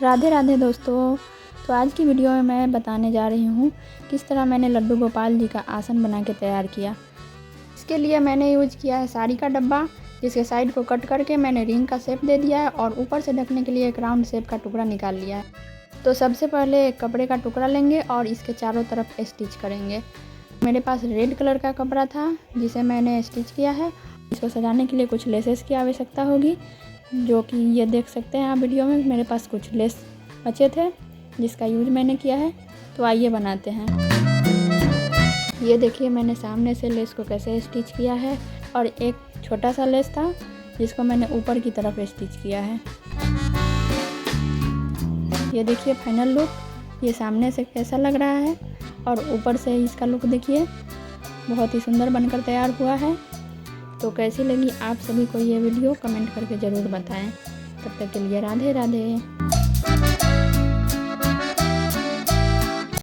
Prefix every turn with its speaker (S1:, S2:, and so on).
S1: राधे राधे दोस्तों। तो आज की वीडियो में मैं बताने जा रही हूँ किस तरह मैंने लड्डू गोपाल जी का आसन बना के तैयार किया। इसके लिए मैंने यूज़ किया है साड़ी का डब्बा, जिसके साइड को कट करके मैंने रिंग का शेप दे दिया है और ऊपर से ढकने के लिए एक राउंड शेप का टुकड़ा निकाल लिया है। तो सबसे पहले एक कपड़े का टुकड़ा लेंगे और इसके चारों तरफ स्टिच करेंगे। मेरे पास रेड कलर का कपड़ा था जिसे मैंने स्टिच किया है। इसको सजाने के लिए कुछ लेसेस की आवश्यकता होगी, जो कि ये देख सकते हैं आप वीडियो में। मेरे पास कुछ लेस बचे थे जिसका यूज मैंने किया है। तो आइए बनाते हैं। ये देखिए मैंने सामने से लेस को कैसे स्टिच किया है और एक छोटा सा लेस था जिसको मैंने ऊपर की तरफ स्टिच किया है। ये देखिए फाइनल लुक ये सामने से कैसा लग रहा है और ऊपर से इसका लुक देखिए, बहुत ही सुंदर बनकर तैयार हुआ है। तो कैसी लगी आप सभी को ये वीडियो कमेंट करके ज़रूर बताएं। तब तक के लिए राधे राधे।